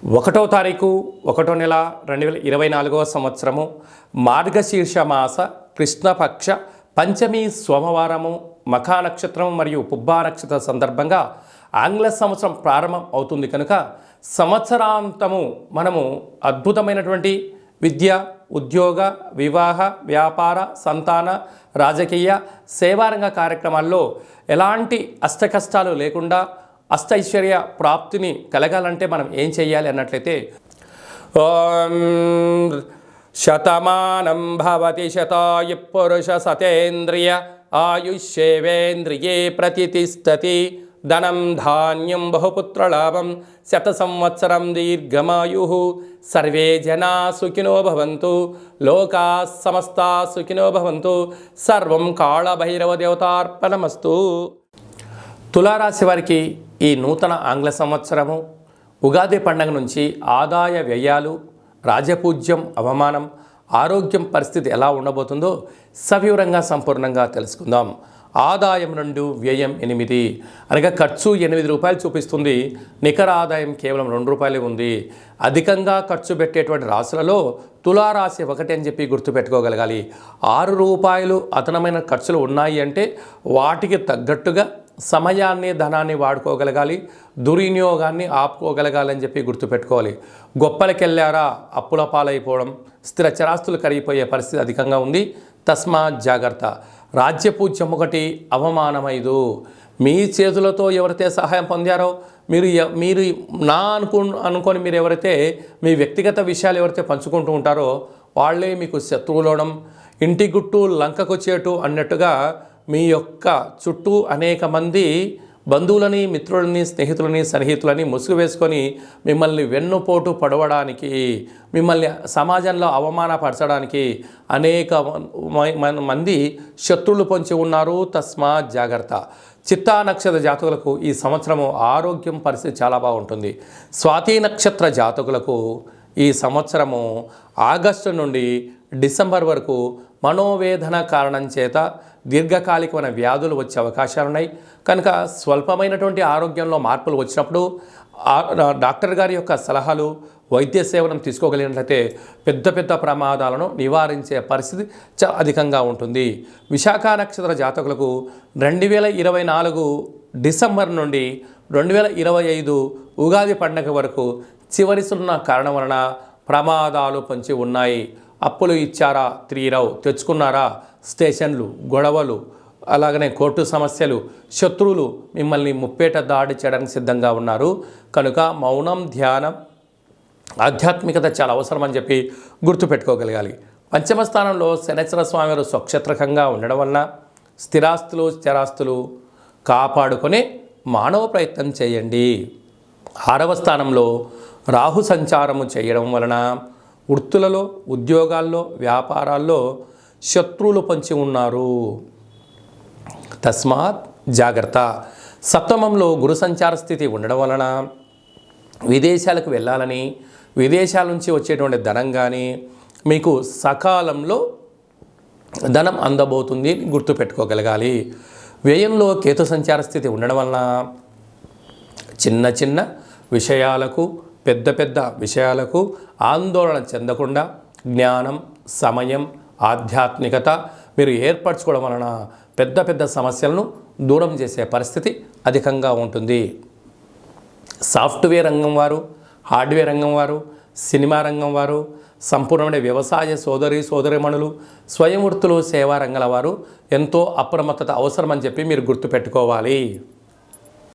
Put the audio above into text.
ఒకటో తారీఖు 1వ నెల 2024వ సంవత్సరము మార్గశీర్ష మాస కృష్ణపక్ష పంచమి సోమవారము మఖా నక్షత్రం మరియు పుబ్బా నక్షత్ర సందర్భంగా ఆంగ్ల సంవత్సరం ప్రారంభం అవుతుంది కనుక సంవత్సరాంతము మనము అద్భుతమైనటువంటి విద్య, ఉద్యోగ, వివాహ, వ్యాపార, సంతాన, రాజకీయ, సేవారంగ కార్యక్రమాల్లో ఎలాంటి అష్టకష్టాలు లేకుండా అష్టైశ్వర్య ప్రాప్తిని కలగాలంటే మనం ఏం చేయాలి అన్నట్లయితే ఓం శతమానం భవతి శతాయు పురుష సతేంద్రియ ఆయుష్యేవేంద్రియే ప్రతిష్టతి ధనం ధాన్యం బహుపుత్రలాభం శత సంవత్సరం దీర్ఘమాయు సర్వే జనా సుఖినో భవంతు లోకా సమస్తా సుఖినో భవంతు సర్వం కాళభైరవ దేవతార్పణమస్తు. తులారాశి వారికి ఈ నూతన ఆంగ్ల సంవత్సరము ఉగాది పండుగ నుంచి ఆదాయ వ్యయాలు, రాజపూజ్యం, అవమానం, ఆరోగ్యం పరిస్థితి ఎలా ఉండబోతుందో సవివరంగా సంపూర్ణంగా తెలుసుకుందాం. ఆదాయం 2, వ్యయం 8 అనగా ఖర్చు 8 రూపాయలు చూపిస్తుంది, నికర ఆదాయం కేవలం 2 రూపాయలే ఉంది. అధికంగా ఖర్చు పెట్టేటువంటి రాశులలో తులారాశి 1 అని చెప్పి గుర్తుపెట్టుకోగలగాలి. 6 రూపాయలు అదనమైన ఖర్చులు ఉన్నాయి అంటే వాటికి తగ్గట్టుగా సమయాన్ని, ధనాన్ని వాడుకోగలగాలి, దుర్వినియోగాన్ని ఆపుకోగలగాలని చెప్పి గుర్తుపెట్టుకోవాలి. గొప్పలకెళ్ళారా అప్పుల పాలైపోవడం, స్థిర చరాస్తులు కరిగిపోయే పరిస్థితి అధికంగా ఉంది. తస్మాత్ జాగ్రత్త. రాజ్యపూజ్యం 1, అవమానం 5. మీ చేతులతో ఎవరైతే సహాయం పొందారో మీరు నా అనుకొని మీరు ఎవరైతే మీ వ్యక్తిగత విషయాలు ఎవరైతే పంచుకుంటూ ఉంటారో వాళ్ళే మీకు శత్రువులవడం, ఇంటి గుట్టు లంకకు చేటు అన్నట్టుగా మీ యొక్క చుట్టూ అనేక మంది బంధువులని, మిత్రులని, స్నేహితులని, సన్నిహితులని ముసుగు వేసుకొని మిమ్మల్ని వెన్నుపోటు పడవడానికి, మిమ్మల్ని సమాజంలో అవమానపరచడానికి అనేక మంది శత్రువులు పొంచి ఉన్నారు. తస్మాత్ జాగ్రత్త. చిత్తా నక్షత్ర జాతకులకు ఈ సంవత్సరము ఆరోగ్యం పరిస్థితి చాలా బాగుంటుంది. స్వాతి నక్షత్ర జాతకులకు ఈ సంవత్సరము ఆగస్టు నుండి డిసెంబర్ వరకు మనోవేదన కారణం చేత దీర్ఘకాలికమైన వ్యాధులు వచ్చే అవకాశాలున్నాయి. కనుక స్వల్పమైనటువంటి ఆరోగ్యంలో మార్పులు వచ్చినప్పుడు డాక్టర్ గారి యొక్క సలహాలు, వైద్య సేవలను తీసుకోగలిగినట్లయితే పెద్ద పెద్ద ప్రమాదాలను నివారించే పరిస్థితి చాలా అధికంగా ఉంటుంది. విశాఖ నక్షత్ర జాతకులకు 2024 డిసెంబర్ నుండి 2025 ఉగాది పండుగ వరకు చివరి సున్నా కారణం వలన ప్రమాదాలు పొంచి ఉన్నాయి. అప్పులు ఇచ్చారా, తీరవు, తెచ్చుకున్నారా, స్టేషన్లు, గొడవలు, అలాగనే కోర్టు సమస్యలు, శత్రువులు మిమ్మల్ని ముప్పేట దాడి చేయడానికి సిద్ధంగా ఉన్నారు. కనుక మౌనం, ధ్యానం, ఆధ్యాత్మికత చాలా అవసరం అని చెప్పి గుర్తుపెట్టుకోగలగాలి. పంచమ స్థానంలో శనేశ్వర స్వామి వారు స్వక్షేత్రకంగా ఉండడం వలన స్థిరాస్తులు, స్థిరాస్తులు కాపాడుకొని మానవ ప్రయత్నం చేయండి. 6వ స్థానంలో రాహు సంచారము చేయడం వలన వృత్తులలో, ఉద్యోగాల్లో, వ్యాపారాల్లో శత్రువులు పొంచి ఉన్నారు. తస్మాత్ జాగ్రత్త. సప్తమంలో గురు సంచార స్థితి ఉండడం వలన విదేశాలకు వెళ్ళాలని, విదేశాల నుంచి వచ్చేటువంటి ధనం కానీ మీకు సకాలంలో ధనం అందబోతుంది గుర్తుపెట్టుకోగలగాలి. వ్యయంలో కేతు సంచార స్థితి ఉండడం వలన చిన్న చిన్న విషయాలకు, పెద్ద పెద్ద విషయాలకు ఆందోళన చెందకుండా జ్ఞానం, సమయం, ఆధ్యాత్మికత మీరు ఏర్పరచుకోవడం వలన పెద్ద పెద్ద సమస్యలను దూరం చేసే పరిస్థితి అధికంగా ఉంటుంది. సాఫ్ట్వేర్ రంగం వారు, హార్డ్వేర్ రంగం వారు, సినిమా రంగం వారు, సంపూర్ణమైన వ్యవసాయ సోదరీమణులు, స్వయం వృత్తులు, సేవా రంగాల వారు ఎంతో అప్రమత్తత అవసరమని చెప్పి మీరు గుర్తుపెట్టుకోవాలి.